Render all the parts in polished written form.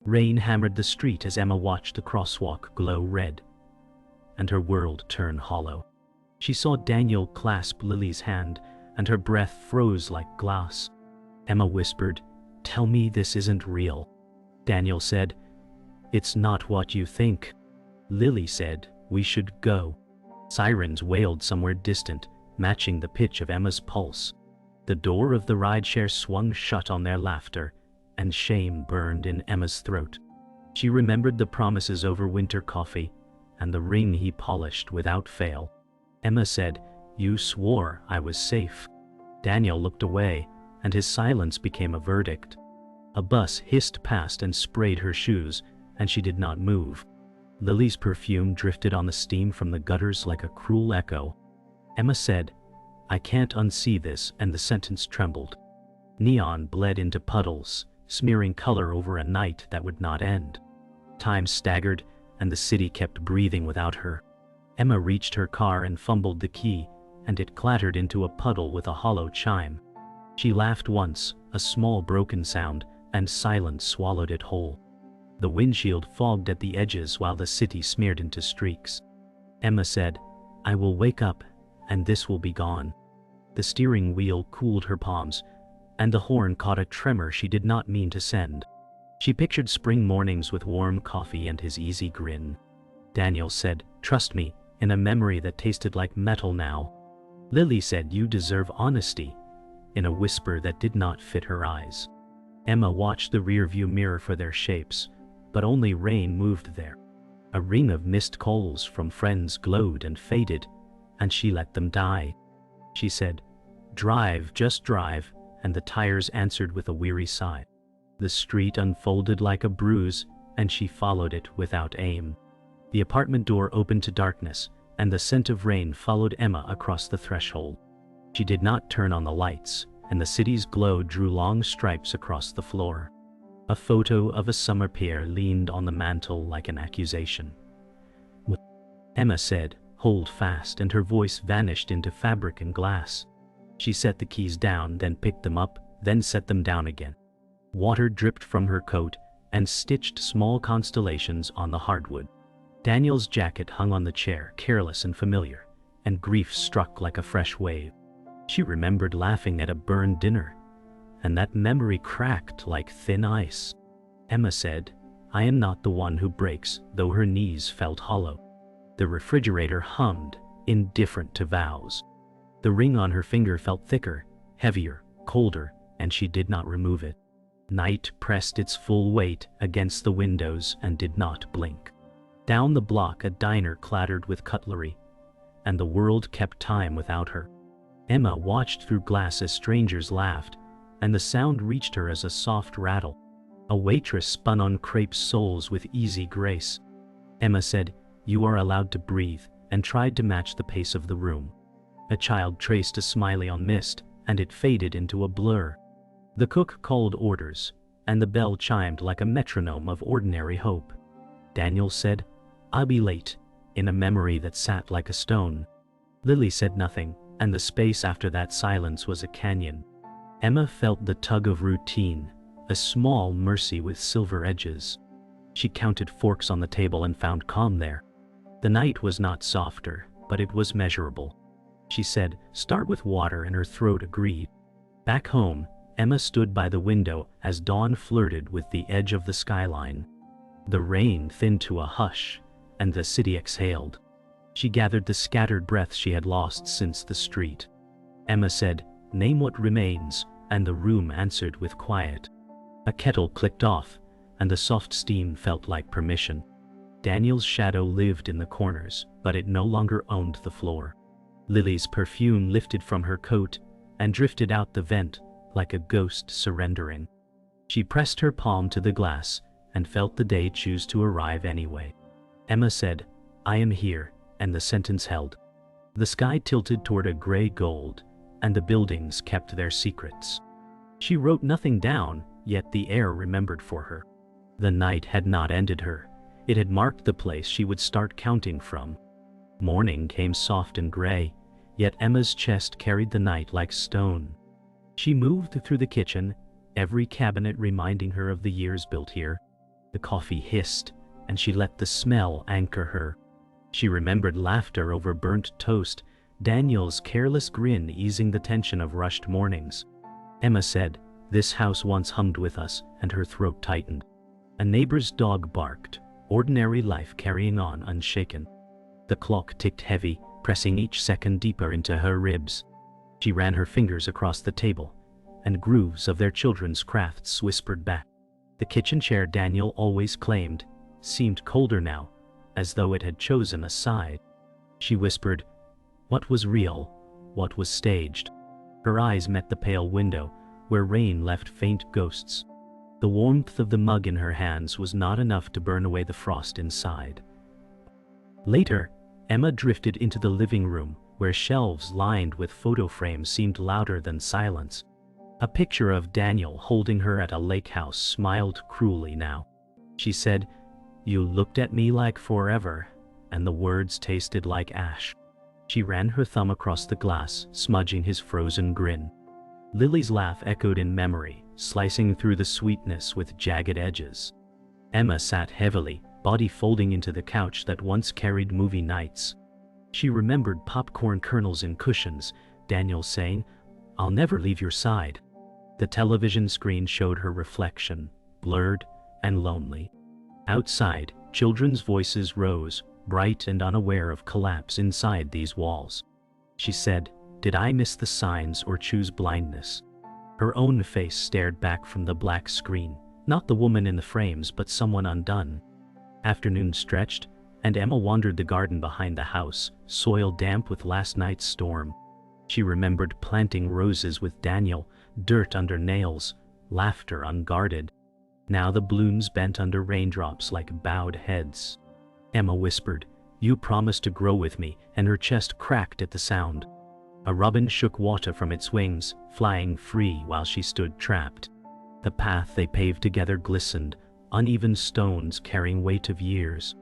Rain hammered the street as Emma watched the crosswalk glow red, and her world turn hollow. She saw Daniel clasp Lily's hand, and her breath froze like glass. Emma whispered, "Tell me this isn't real." Daniel said, "It's not what you think." Lily said, "We should go." Sirens wailed somewhere distant, matching the pitch of Emma's pulse. The door of the rideshare swung shut on their laughter, and shame burned in Emma's throat. She remembered the promises over winter coffee, and the ring he polished without fail. Emma said, "You swore I was safe." Daniel looked away, and his silence became a verdict. A bus hissed past and sprayed her shoes, and she did not move. Lily's perfume drifted on the steam from the gutters like a cruel echo. Emma said, "I can't unsee this," and the sentence trembled. Neon bled into puddles, smearing color over a night that would not end. Time staggered, and the city kept breathing without her. Emma reached her car and fumbled the key, and it clattered into a puddle with a hollow chime. She laughed once, a small broken sound, and silence swallowed it whole. The windshield fogged at the edges while the city smeared into streaks. Emma said, "I will wake up, and this will be gone." The steering wheel cooled her palms, and the horn caught a tremor she did not mean to send. She pictured spring mornings with warm coffee and his easy grin. Daniel said, "Trust me," in a memory that tasted like metal now. Lily said, "You deserve honesty," in a whisper that did not fit her eyes. Emma watched the rearview mirror for their shapes, but only rain moved there. A ring of missed calls from friends glowed and faded, and she let them die. She said, "Drive, just drive," and the tires answered with a weary sigh. The street unfolded like a bruise, and she followed it without aim. The apartment door opened to darkness, and the scent of rain followed Emma across the threshold. She did not turn on the lights, and the city's glow drew long stripes across the floor. A photo of a summer pear leaned on the mantel like an accusation. Emma said, "Hold fast," and her voice vanished into fabric and glass. She set the keys down, then picked them up, then set them down again. Water dripped from her coat and stitched small constellations on the hardwood. Daniel's jacket hung on the chair, careless and familiar, and grief struck like a fresh wave. She remembered laughing at a burned dinner, and that memory cracked like thin ice. Emma said, "I am not the one who breaks," though her knees felt hollow. The refrigerator hummed, indifferent to vows. The ring on her finger felt thicker, heavier, colder, and she did not remove it. Night pressed its full weight against the windows and did not blink. Down the block a diner clattered with cutlery, and the world kept time without her. Emma watched through glass as strangers laughed, and the sound reached her as a soft rattle. A waitress spun on crepe soles with easy grace. Emma said, "You are allowed to breathe," and tried to match the pace of the room. A child traced a smiley on mist, and it faded into a blur. The cook called orders, and the bell chimed like a metronome of ordinary hope. Daniel said, "I'll be late," in a memory that sat like a stone. Lily said nothing, and the space after that silence was a canyon. Emma felt the tug of routine, a small mercy with silver edges. She counted forks on the table and found calm there. The night was not softer, but it was measurable. She said, "Start with water," and her throat agreed. Back home, Emma stood by the window as dawn flirted with the edge of the skyline. The rain thinned to a hush, and the city exhaled. She gathered the scattered breaths she had lost since the street. Emma said, "Name what remains," and the room answered with quiet. A kettle clicked off, and the soft steam felt like permission. Daniel's shadow lived in the corners, but it no longer owned the floor. Lily's perfume lifted from her coat and drifted out the vent like a ghost surrendering. She pressed her palm to the glass and felt the day choose to arrive anyway. Emma said, "I am here," and the sentence held. The sky tilted toward a gray gold, and the buildings kept their secrets. She wrote nothing down, yet the air remembered for her. The night had not ended her. It had marked the place she would start counting from. Morning came soft and gray, yet Emma's chest carried the night like stone. She moved through the kitchen, every cabinet reminding her of the years built here. The coffee hissed, and she let the smell anchor her. She remembered laughter over burnt toast, Daniel's careless grin easing the tension of rushed mornings. Emma said, "This house once hummed with us," and her throat tightened. A neighbor's dog barked, ordinary life carrying on unshaken. The clock ticked heavy, pressing each second deeper into her ribs. She ran her fingers across the table, and grooves of their children's crafts whispered back. The kitchen chair Daniel always claimed seemed colder now, as though it had chosen a side. She whispered, "What was real? What was staged?" Her eyes met the pale window, where rain left faint ghosts. The warmth of the mug in her hands was not enough to burn away the frost inside. Later, Emma drifted into the living room, where shelves lined with photo frames seemed louder than silence. A picture of Daniel holding her at a lake house smiled cruelly now. She said, "You looked at me like forever," and the words tasted like ash. She ran her thumb across the glass, smudging his frozen grin. Lily's laugh echoed in memory, slicing through the sweetness with jagged edges. Emma sat heavily, body folding into the couch that once carried movie nights. She remembered popcorn kernels in cushions, Daniel saying, "I'll never leave your side." The television screen showed her reflection, blurred and lonely. Outside, children's voices rose, bright and unaware of collapse inside these walls. She said, "Did I miss the signs or choose blindness?" Her own face stared back from the black screen, not the woman in the frames but someone undone. Afternoon stretched, and Emma wandered the garden behind the house, soil damp with last night's storm. She remembered planting roses with Daniel, dirt under nails, laughter unguarded. Now the blooms bent under raindrops like bowed heads. Emma whispered, "You promised to grow with me," and her chest cracked at the sound. A robin shook water from its wings, flying free while she stood trapped. The path they paved together glistened, uneven stones carrying weight of years.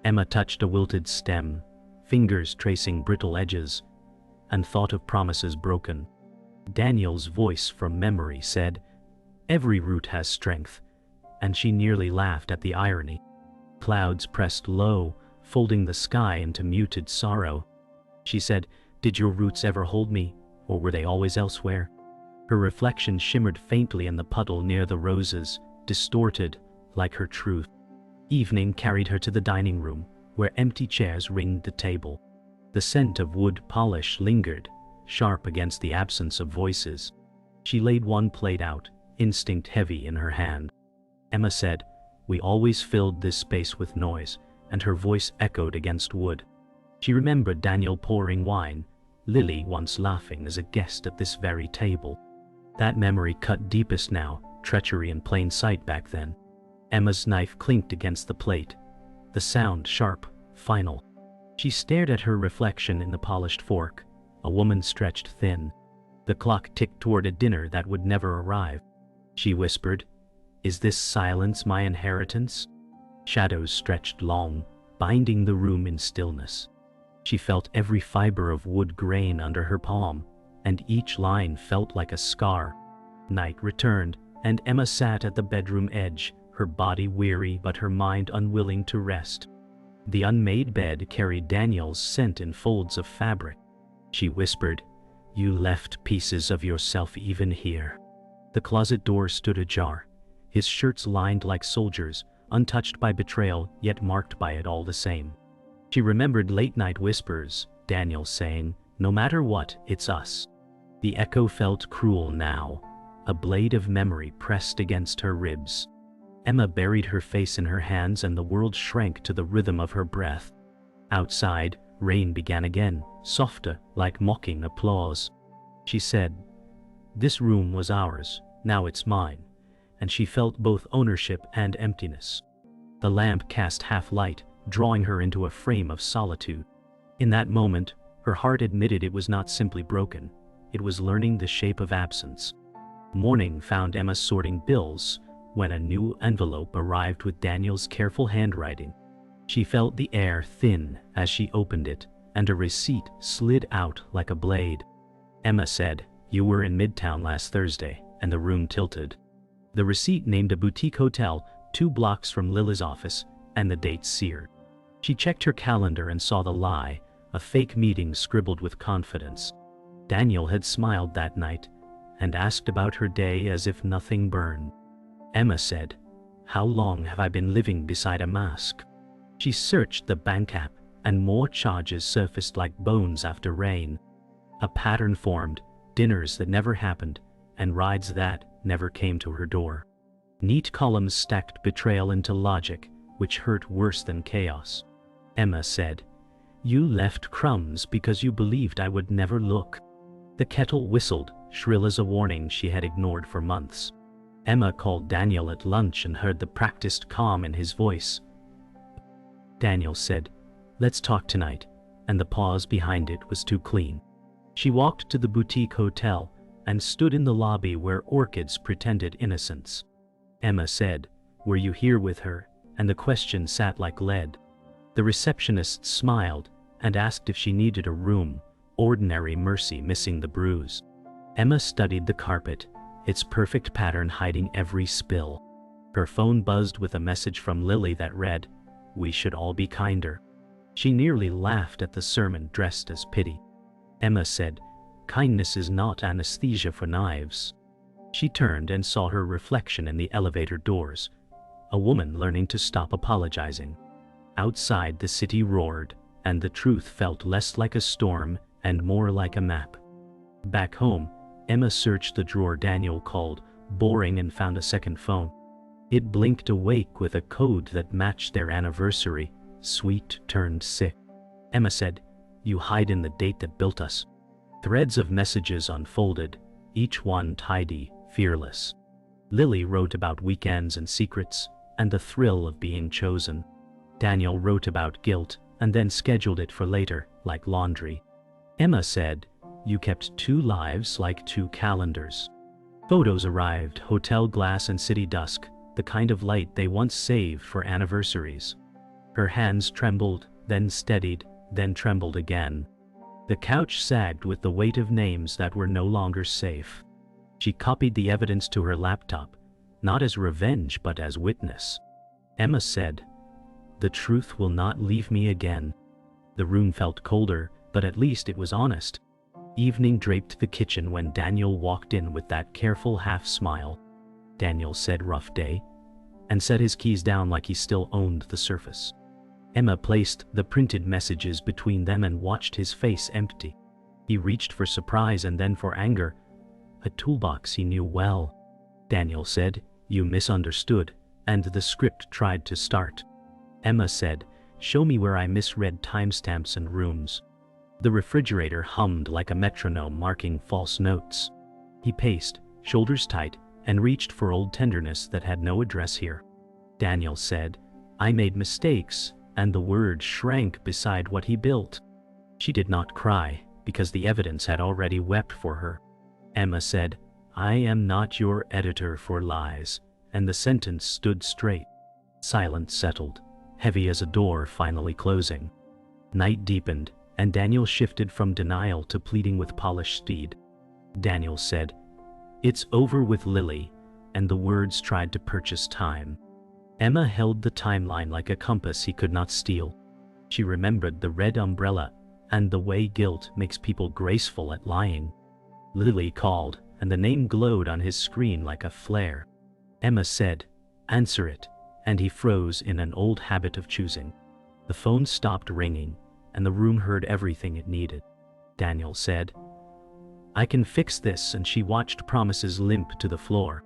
Emma touched a wilted stem, fingers tracing brittle edges, and thought of promises broken. Daniel's voice from memory said, "Every root has strength," and she nearly laughed at the irony. Clouds pressed low, folding the sky into muted sorrow. She said, "Did your roots ever hold me, or were they always elsewhere?" Her reflection shimmered faintly in the puddle near the roses, distorted like her truth. Evening carried her to the dining room, where empty chairs ringed the table. The scent of wood polish lingered, sharp against the absence of voices. She laid one plate out, instinct heavy in her hand. Emma said, "We always filled this space with noise," and her voice echoed against wood. She remembered Daniel pouring wine, Lily once laughing as a guest at this very table. That memory cut deepest now, treachery in plain sight back then. Emma's knife clinked against the plate, the sound sharp, final. She stared at her reflection in the polished fork, a woman stretched thin. The clock ticked toward a dinner that would never arrive. She whispered, "Is this silence my inheritance?" Shadows stretched long, binding the room in stillness. She felt every fiber of wood grain under her palm, and each line felt like a scar. Night returned, and Emma sat at the bedroom edge, her body weary but her mind unwilling to rest. The unmade bed carried Daniel's scent in folds of fabric. She whispered, "You left pieces of yourself even here." The closet door stood ajar, his shirts lined like soldiers, untouched by betrayal yet marked by it all the same. She remembered late-night whispers, Daniel saying, "No matter what, it's us." The echo felt cruel now, a blade of memory pressed against her ribs. Emma buried her face in her hands and the world shrank to the rhythm of her breath. Outside, rain began again, softer, like mocking applause. She said, "This room was ours, now it's mine," and she felt both ownership and emptiness. The lamp cast half light, drawing her into a frame of solitude. In that moment, her heart admitted it was not simply broken, it was learning the shape of absence. Morning found Emma sorting bills, when a new envelope arrived with Daniel's careful handwriting. She felt the air thin as she opened it, and a receipt slid out like a blade. Emma said, "You were in Midtown last Thursday," and the room tilted. The receipt named a boutique hotel, 2 blocks from Lily's office, and the date seared. She checked her calendar and saw the lie, a fake meeting scribbled with confidence. Daniel had smiled that night and asked about her day as if nothing burned. Emma said, "How long have I been living beside a mask?" She searched the bank app, and more charges surfaced like bones after rain. A pattern formed, dinners that never happened, and rides that never came to her door. Neat columns stacked betrayal into logic, which hurt worse than chaos. Emma said, "You left crumbs because you believed I would never look." The kettle whistled, shrill as a warning she had ignored for months. Emma called Daniel at lunch and heard the practiced calm in his voice. Daniel said, "Let's talk tonight," and the pause behind it was too clean. She walked to the boutique hotel and stood in the lobby where orchids pretended innocence. Emma said, "Were you here with her?" And the question sat like lead. The receptionist smiled and asked if she needed a room, ordinary mercy missing the bruise. Emma studied the carpet, its perfect pattern hiding every spill. Her phone buzzed with a message from Lily that read, "We should all be kinder." She nearly laughed at the sermon dressed as pity. Emma said, "Kindness is not anesthesia for knives." She turned and saw her reflection in the elevator doors, a woman learning to stop apologizing. Outside, the city roared, and the truth felt less like a storm and more like a map. Back home, Emma searched the drawer Daniel called boring and found a second phone. It blinked awake with a code that matched their anniversary, sweet turned sick. Emma said, "You hide in the date that built us." Threads of messages unfolded, each one tidy, fearless. Lily wrote about weekends and secrets, and the thrill of being chosen. Daniel wrote about guilt, and then scheduled it for later, like laundry. Emma said, "You kept 2 lives like 2 calendars." Photos arrived, hotel glass and city dusk, the kind of light they once saved for anniversaries. Her hands trembled, then steadied, then trembled again. The couch sagged with the weight of names that were no longer safe. She copied the evidence to her laptop, not as revenge but as witness. Emma said, "The truth will not leave me again." The room felt colder, but at least it was honest. Evening draped the kitchen when Daniel walked in with that careful half-smile. Daniel said, "Rough day," and set his keys down like he still owned the surface. Emma placed the printed messages between them and watched his face empty. He reached for surprise and then for anger, a toolbox he knew well. Daniel said, "You misunderstood," and the script tried to start. Emma said, "Show me where I misread timestamps and rooms." The refrigerator hummed like a metronome marking false notes. He paced, shoulders tight, and reached for old tenderness that had no address here. Daniel said, "I made mistakes," and the word shrank beside what he built. She did not cry, because the evidence had already wept for her. Emma said, "I am not your editor for lies," and the sentence stood straight. Silence settled, heavy as a door finally closing. Night deepened, and Daniel shifted from denial to pleading with polished speed. Daniel said, "It's over with Lily," and the words tried to purchase time. Emma held the timeline like a compass he could not steal. She remembered the red umbrella and the way guilt makes people graceful at lying. Lily called, and the name glowed on his screen like a flare. Emma said, "Answer it," and he froze in an old habit of choosing. The phone stopped ringing, and the room heard everything it needed. Daniel said, "I can fix this," and she watched promises limp to the floor.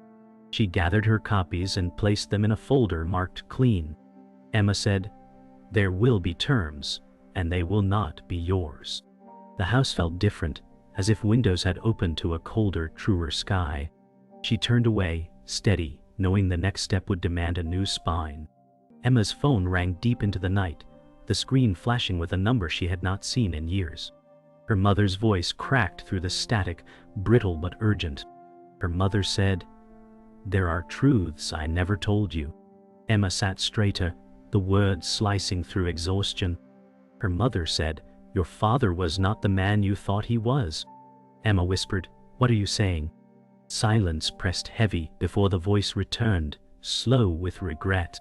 She gathered her copies and placed them in a folder marked clean. Emma said, "There will be terms, and they will not be yours." The house felt different, as if windows had opened to a colder, truer sky. She turned away, steady, knowing the next step would demand a new spine. Emma's phone rang deep into the night, the screen flashing with a number she had not seen in years. Her mother's voice cracked through the static, brittle but urgent. Her mother said, "There are truths I never told you." Emma sat straighter, the words slicing through exhaustion. Her mother said, "Your father was not the man you thought he was." Emma whispered, "What are you saying?" Silence pressed heavy before the voice returned, slow with regret.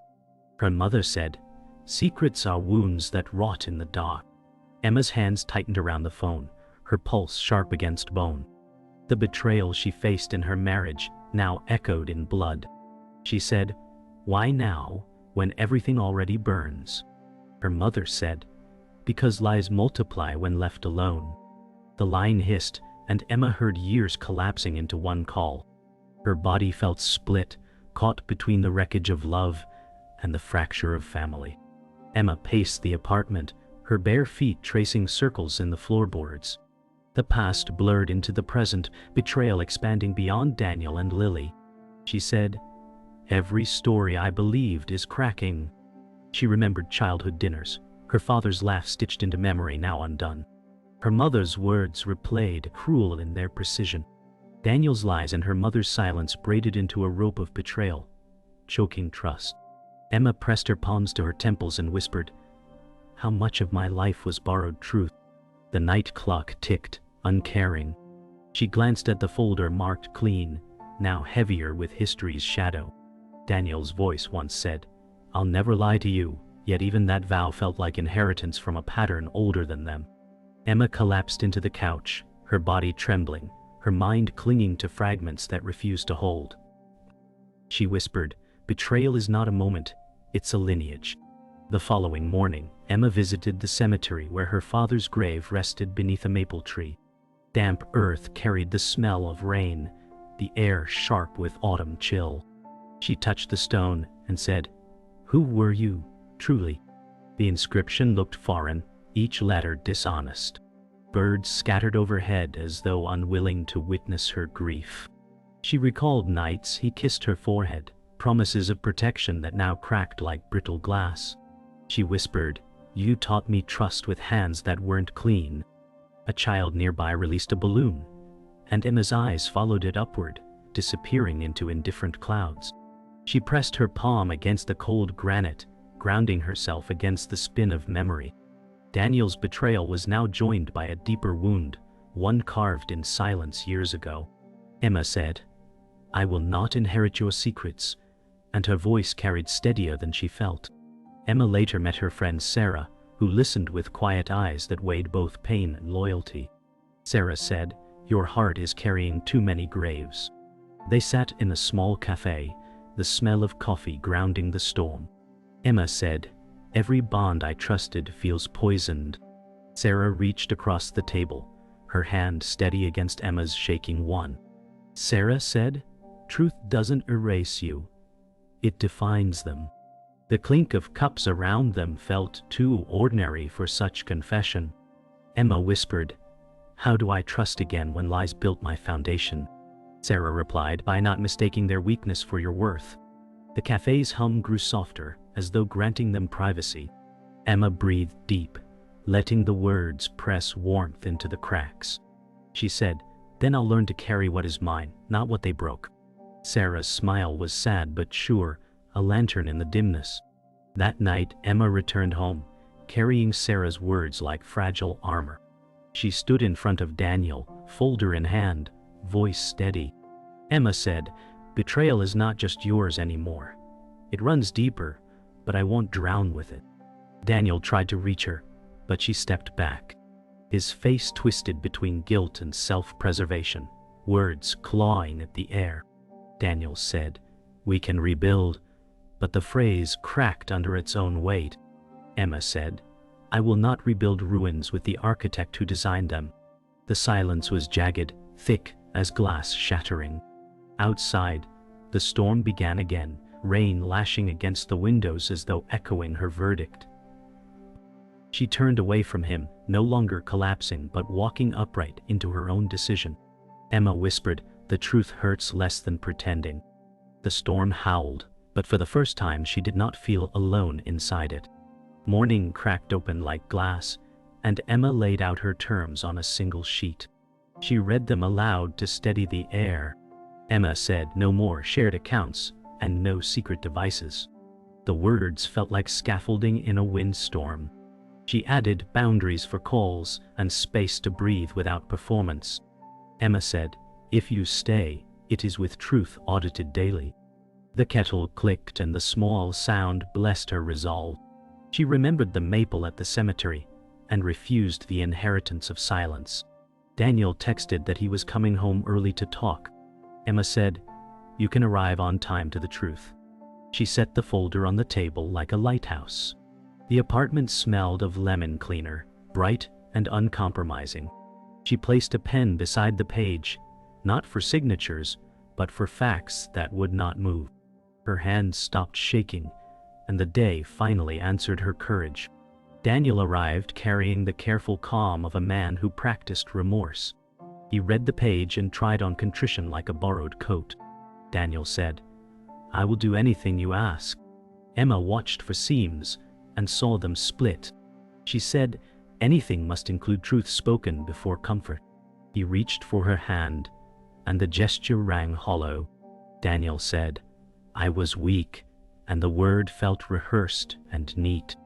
Her mother said, "Secrets are wounds that rot in the dark." Emma's hands tightened around the phone, her pulse sharp against bone. The betrayal she faced in her marriage now echoed in blood. She said, "Why now, when everything already burns?" Her mother said, "Because lies multiply when left alone." The line hissed, and Emma heard years collapsing into one call. Her body felt split, caught between the wreckage of love and the fracture of family. Emma paced the apartment, her bare feet tracing circles in the floorboards. The past blurred into the present, betrayal expanding beyond Daniel and Lily. She said, "Every story I believed is cracking." She remembered childhood dinners, her father's laugh stitched into memory now undone. Her mother's words replayed, cruel in their precision. Daniel's lies and her mother's silence braided into a rope of betrayal, choking trust. Emma pressed her palms to her temples and whispered, "How much of my life was borrowed truth?" The night clock ticked, uncaring. She glanced at the folder marked clean, now heavier with history's shadow. Daniel's voice once said, "I'll never lie to you," yet even that vow felt like inheritance from a pattern older than them. Emma collapsed into the couch, her body trembling, her mind clinging to fragments that refused to hold. She whispered, "Betrayal is not a moment, it's a lineage." The following morning, Emma visited the cemetery where her father's grave rested beneath a maple tree. Damp earth carried the smell of rain, the air sharp with autumn chill. She touched the stone and said, "Who were you, truly?" The inscription looked foreign, each letter dishonest. Birds scattered overhead as though unwilling to witness her grief. She recalled nights he kissed her forehead, promises of protection that now cracked like brittle glass. She whispered, "You taught me trust with hands that weren't clean." A child nearby released a balloon, and Emma's eyes followed it upward, disappearing into indifferent clouds. She pressed her palm against the cold granite, grounding herself against the spin of memory. Daniel's betrayal was now joined by a deeper wound, one carved in silence years ago. Emma said, "I will not inherit your secrets," and her voice carried steadier than she felt. Emma later met her friend Sarah, who listened with quiet eyes that weighed both pain and loyalty. Sarah said, "Your heart is carrying too many graves." They sat in a small cafe, the smell of coffee grounding the storm. Emma said, "Every bond I trusted feels poisoned." Sarah reached across the table, her hand steady against Emma's shaking one. Sarah said, "Truth doesn't erase you. It defines them." The clink of cups around them felt too ordinary for such confession. Emma whispered, "How do I trust again when lies built my foundation?" Sarah replied, "By not mistaking their weakness for your worth." The cafe's hum grew softer, as though granting them privacy. Emma breathed deep, letting the words press warmth into the cracks. She said, "Then I'll learn to carry what is mine, not what they broke." Sarah's smile was sad but sure, a lantern in the dimness. That night, Emma returned home, carrying Sarah's words like fragile armor. She stood in front of Daniel, folder in hand, voice steady. Emma said, "Betrayal is not just yours anymore. It runs deeper, but I won't drown with it." Daniel tried to reach her, but she stepped back. His face twisted between guilt and self-preservation, words clawing at the air. Daniel said, "We can rebuild," but the phrase cracked under its own weight. Emma said, "I will not rebuild ruins with the architect who designed them." The silence was jagged, thick as glass shattering. Outside, the storm began again, rain lashing against the windows as though echoing her verdict. She turned away from him, no longer collapsing but walking upright into her own decision. Emma whispered, "The truth hurts less than pretending." The storm howled, but for the first time she did not feel alone inside it. Morning cracked open like glass, and Emma laid out her terms on a single sheet. She read them aloud to steady the air. Emma said, "No more shared accounts, and no secret devices." The words felt like scaffolding in a windstorm. She added boundaries for calls and space to breathe without performance. Emma said, "If you stay, it is with truth audited daily." The kettle clicked and the small sound blessed her resolve. She remembered the maple at the cemetery and refused the inheritance of silence. Daniel texted that he was coming home early to talk. Emma said, "You can arrive on time to the truth." She set the folder on the table like a lighthouse. The apartment smelled of lemon cleaner, bright and uncompromising. She placed a pen beside the page, not for signatures, but for facts that would not move. Her hands stopped shaking, and the day finally answered her courage. Daniel arrived carrying the careful calm of a man who practiced remorse. He read the page and tried on contrition like a borrowed coat. Daniel said, "I will do anything you ask." Emma watched for seams and saw them split. She said, "Anything must include truth spoken before comfort." He reached for her hand, and the gesture rang hollow. Daniel said, "I was weak," and the word felt rehearsed and neat.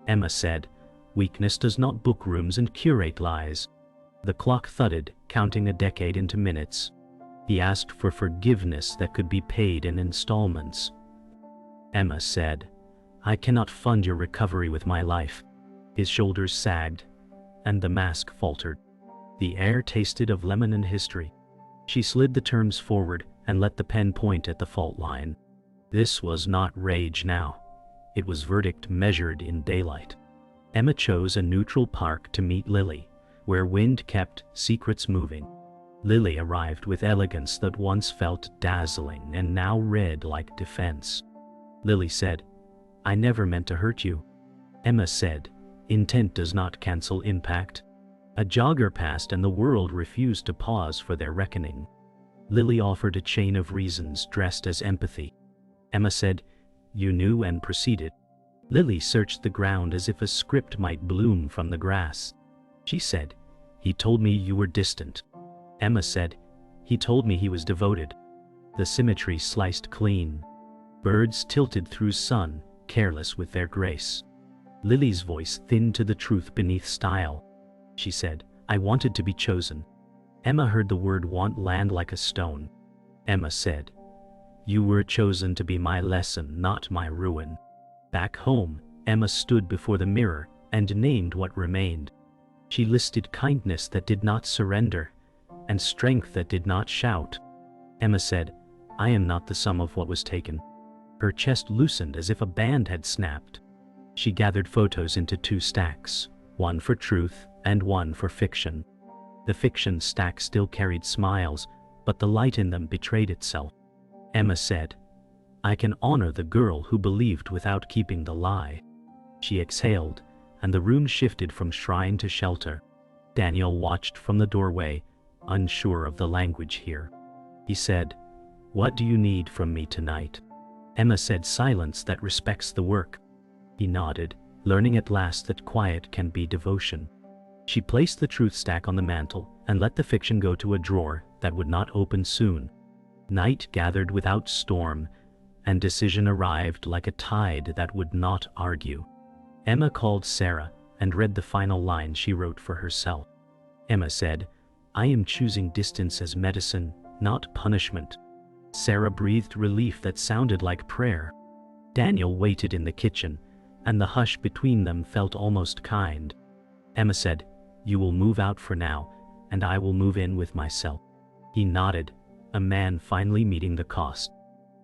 Emma said, "Weakness does not book rooms and curate lies." The clock thudded, counting a decade into minutes. He asked for forgiveness that could be paid in installments. Emma said, "I cannot fund your recovery with my life." His shoulders sagged, and the mask faltered. The air tasted of lemon and history. She slid the terms forward and let the pen point at the fault line. This was not rage now. It was verdict measured in daylight. Emma chose a neutral park to meet Lily, where wind kept secrets moving. Lily arrived with elegance that once felt dazzling and now read like defense. Lily said, "I never meant to hurt you." Emma said, "Intent does not cancel impact." A jogger passed and the world refused to pause for their reckoning. Lily offered a chain of reasons dressed as empathy. Emma said, "You knew," and proceeded. Lily searched the ground as if a script might bloom from the grass. She said, "He told me you were distant." Emma said, "He told me he was devoted." The symmetry sliced clean. Birds tilted through sun, careless with their grace. Lily's voice thinned to the truth beneath style. She said, "I wanted to be chosen." Emma heard the word want land like a stone. Emma said, "You were chosen to be my lesson, not my ruin." Back home, Emma stood before the mirror and named what remained. She listed kindness that did not surrender and strength that did not shout. Emma said, "I am not the sum of what was taken." Her chest loosened as if a band had snapped. She gathered photos into 2 stacks, one for truth and one for fiction. The fiction stack still carried smiles, but the light in them betrayed itself. Emma said, "I can honor the girl who believed without keeping the lie." She exhaled, and the room shifted from shrine to shelter. Daniel watched from the doorway, unsure of the language here. He said, "What do you need from me tonight?" Emma said, "Silence that respects the work." He nodded, learning at last that quiet can be devotion. She placed the truth stack on the mantel and let the fiction go to a drawer that would not open soon. Night gathered without storm, and decision arrived like a tide that would not argue. Emma called Sarah and read the final line she wrote for herself. Emma said, "I am choosing distance as medicine, not punishment." Sarah breathed relief that sounded like prayer. Daniel waited in the kitchen, and the hush between them felt almost kind. Emma said, "You will move out for now, and I will move in with myself." He nodded, a man finally meeting the cost.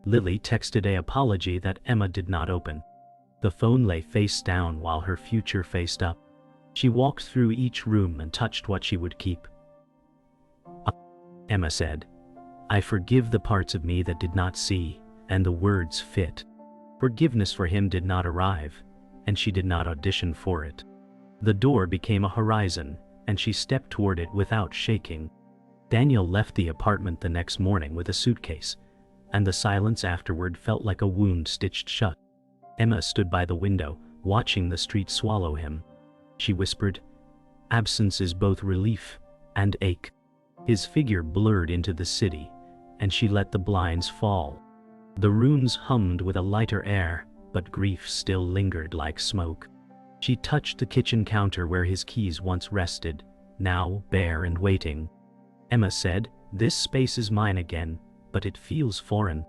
Lily texted an apology that Emma did not open. The phone lay face down while her future faced up. She walked through each room and touched what she would keep. Emma said, "I forgive the parts of me that did not see," and the words fit. Forgiveness for him did not arrive, and she did not audition for it. The door became a horizon, and she stepped toward it without shaking. Daniel left the apartment the next morning with a suitcase, and the silence afterward felt like a wound stitched shut. Emma stood by the window, watching the street swallow him. She whispered, "Absence is both relief and ache." His figure blurred into the city, and she let the blinds fall. The rooms hummed with a lighter air, but grief still lingered like smoke. She touched the kitchen counter where his keys once rested, now bare and waiting. Emma said, "This space is mine again, but it feels foreign."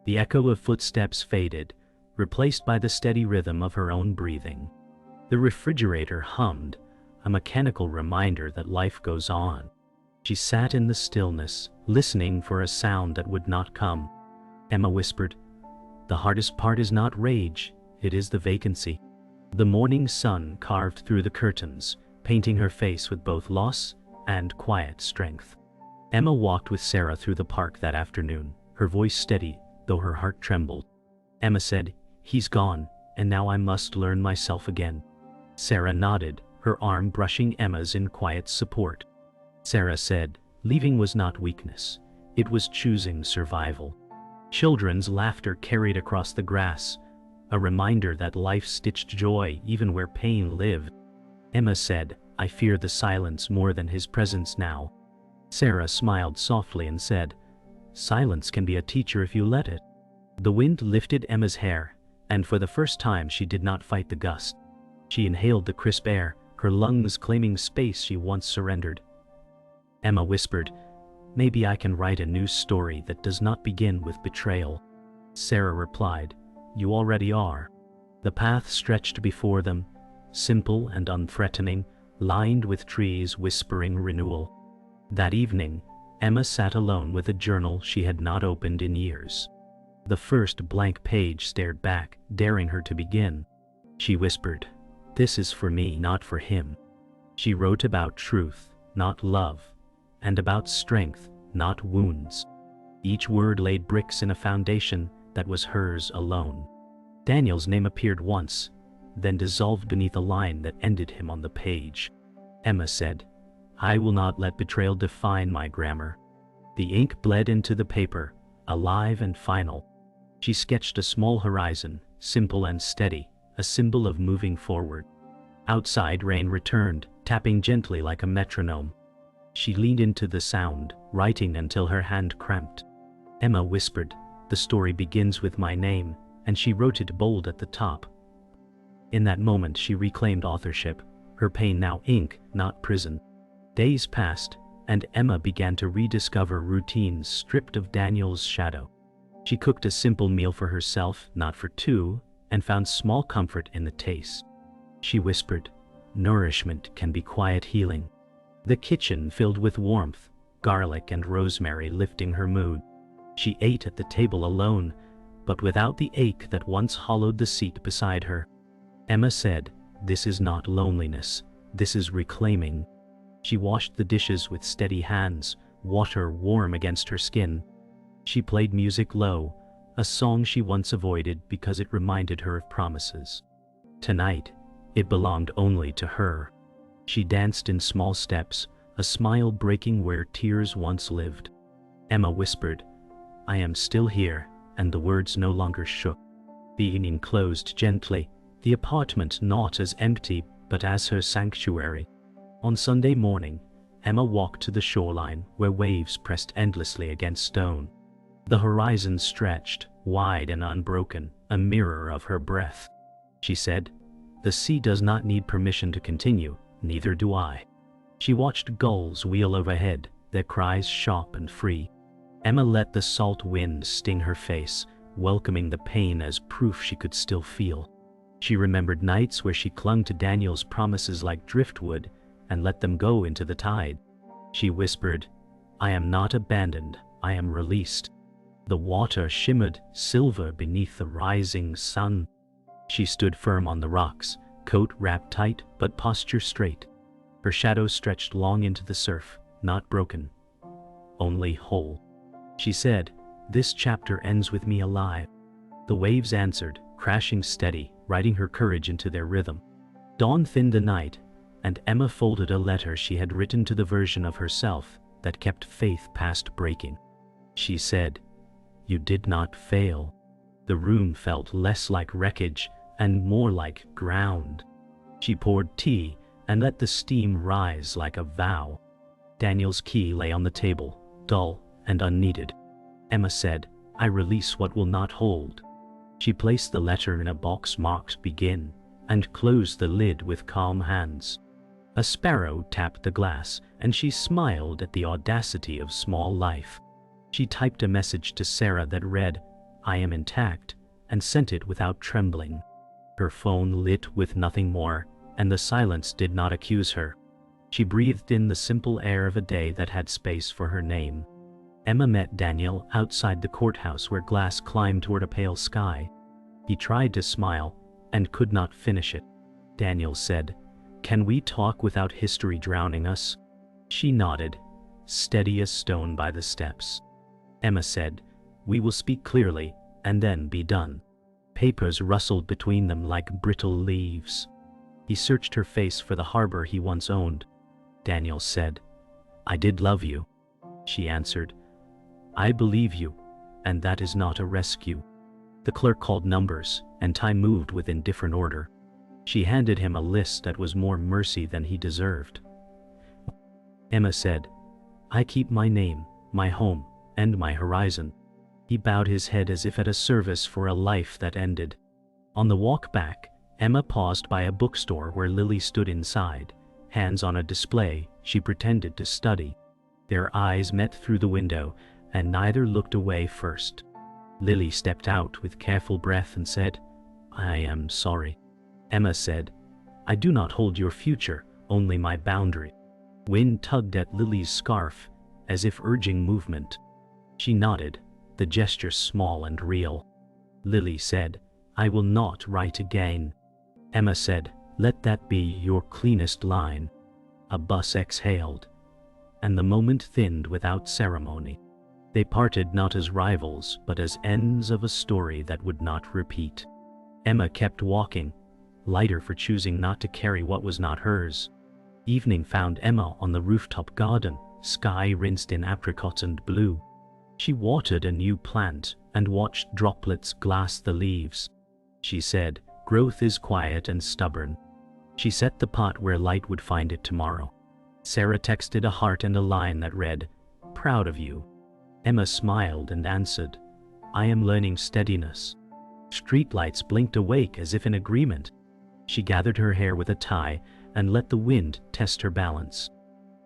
The echo of footsteps faded, replaced by the steady rhythm of her own breathing. The refrigerator hummed, a mechanical reminder that life goes on. She sat in the stillness, listening for a sound that would not come. Emma whispered, "The hardest part is not rage, it is the vacancy." The morning sun carved through the curtains, painting her face with both loss and quiet strength. Emma walked with Sarah through the park that afternoon, her voice steady, though her heart trembled. Emma said, "He's gone, and now I must learn myself again." Sarah nodded, her arm brushing Emma's in quiet support. Sarah said, "Leaving was not weakness, it was choosing survival." Children's laughter carried across the grass, a reminder that life stitched joy even where pain lived. Emma said, "I fear the silence more than his presence now." Sarah smiled softly and said, "Silence can be a teacher if you let it." The wind lifted Emma's hair, and for the first time she did not fight the gust. She inhaled the crisp air, her lungs claiming space she once surrendered. Emma whispered, "Maybe I can write a new story that does not begin with betrayal." Sarah replied, "You already are." The path stretched before them, simple and unthreatening, lined with trees whispering renewal. That evening, Emma sat alone with a journal she had not opened in years. The first blank page stared back, daring her to begin. She whispered, "This is for me, not for him." She wrote about truth, not love, and about strength, not wounds. Each word laid bricks in a foundation that was hers alone. Daniel's name appeared once, then dissolved beneath a line that ended him on the page. Emma said, "I will not let betrayal define my grammar." The ink bled into the paper, alive and final. She sketched a small horizon, simple and steady, a symbol of moving forward. Outside, rain returned, tapping gently like a metronome. She leaned into the sound, writing until her hand cramped. Emma whispered, "The story begins with my name," and she wrote it bold at the top. In that moment she reclaimed authorship, her pain now ink, not prison. Days passed, and Emma began to rediscover routines stripped of Daniel's shadow. She cooked a simple meal for herself, not for two, and found small comfort in the taste. She whispered, "Nourishment can be quiet healing." The kitchen filled with warmth, garlic and rosemary lifting her mood. She ate at the table alone, but without the ache that once hollowed the seat beside her. Emma said, "This is not loneliness, this is reclaiming." She washed the dishes with steady hands, water warm against her skin. She played music low, a song she once avoided because it reminded her of promises. Tonight, it belonged only to her. She danced in small steps, a smile breaking where tears once lived. Emma whispered, "I am still here," and the words no longer shook. The evening closed gently, the apartment not as empty but as her sanctuary. On Sunday morning, Emma walked to the shoreline where waves pressed endlessly against stone. The horizon stretched, wide and unbroken, a mirror of her breath. She said, "The sea does not need permission to continue, neither do I." She watched gulls wheel overhead, their cries sharp and free. Emma let the salt wind sting her face, welcoming the pain as proof she could still feel. She remembered nights where she clung to Daniel's promises like driftwood and let them go into the tide. She whispered, "I am not abandoned, I am released." The water shimmered silver beneath the rising sun. She stood firm on the rocks, coat wrapped tight but posture straight. Her shadow stretched long into the surf, not broken, only whole. She said, "This chapter ends with me alive." The waves answered, crashing steady, riding her courage into their rhythm. Dawn thinned the night, and Emma folded a letter she had written to the version of herself that kept faith past breaking. She said, "You did not fail." The room felt less like wreckage and more like ground. She poured tea and let the steam rise like a vow. Daniel's key lay on the table, dull and unneeded. Emma said, "I release what will not hold." She placed the letter in a box marked "Begin" and closed the lid with calm hands. A sparrow tapped the glass, and she smiled at the audacity of small life. She typed a message to Sarah that read, "I am intact," and sent it without trembling. Her phone lit with nothing more, and the silence did not accuse her. She breathed in the simple air of a day that had space for her name. Emma met Daniel outside the courthouse where glass climbed toward a pale sky. He tried to smile, and could not finish it. Daniel said, "Can we talk without history drowning us?" She nodded, steady as stone by the steps. Emma said, "We will speak clearly, and then be done." Papers rustled between them like brittle leaves. He searched her face for the harbor he once owned. Daniel said, "I did love you." She answered, "I believe you, and that is not a rescue." The clerk called numbers, and time moved within different order. She handed him a list that was more mercy than he deserved. Emma said, "I keep my name, my home, and my horizon." He bowed his head as if at a service for a life that ended. On the walk back, Emma paused by a bookstore where Lily stood inside, hands on a display she pretended to study. Their eyes met through the window, and neither looked away first. Lily stepped out with careful breath and said, "I am sorry." Emma said, "I do not hold your future, only my boundary." Wind tugged at Lily's scarf, as if urging movement. She nodded, the gesture small and real. Lily said, "I will not write again." Emma said, "Let that be your cleanest line." A bus exhaled, and the moment thinned without ceremony. They parted not as rivals, but as ends of a story that would not repeat. Emma kept walking, lighter for choosing not to carry what was not hers. Evening found Emma on the rooftop garden, sky rinsed in apricots and blue. She watered a new plant and watched droplets glass the leaves. She said, "Growth is quiet and stubborn." She set the pot where light would find it tomorrow. Sarah texted a heart and a line that read, "Proud of you." Emma smiled and answered, "I am learning steadiness." Streetlights blinked awake as if in agreement. She gathered her hair with a tie and let the wind test her balance.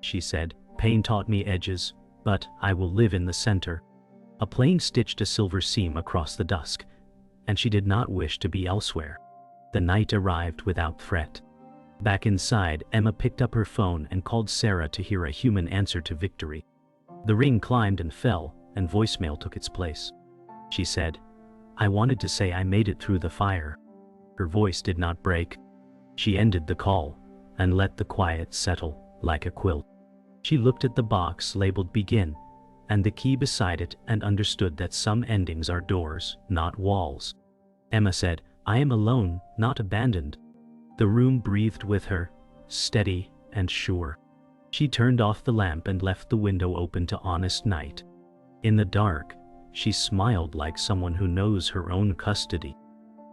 She said, "Pain taught me edges, but I will live in the center." A plane stitched a silver seam across the dusk, and she did not wish to be elsewhere. The night arrived without threat. Back inside, Emma picked up her phone and called Sarah to hear a human answer to victory. The ring climbed and fell, and voicemail took its place. She said, "I wanted to say I made it through the fire." Her voice did not break. She ended the call and let the quiet settle like a quilt. She looked at the box labeled "Begin" and the key beside it and understood that some endings are doors, not walls. Emma said, "I am alone, not abandoned." The room breathed with her, steady and sure. She turned off the lamp and left the window open to honest night. In the dark, she smiled like someone who knows her own custody.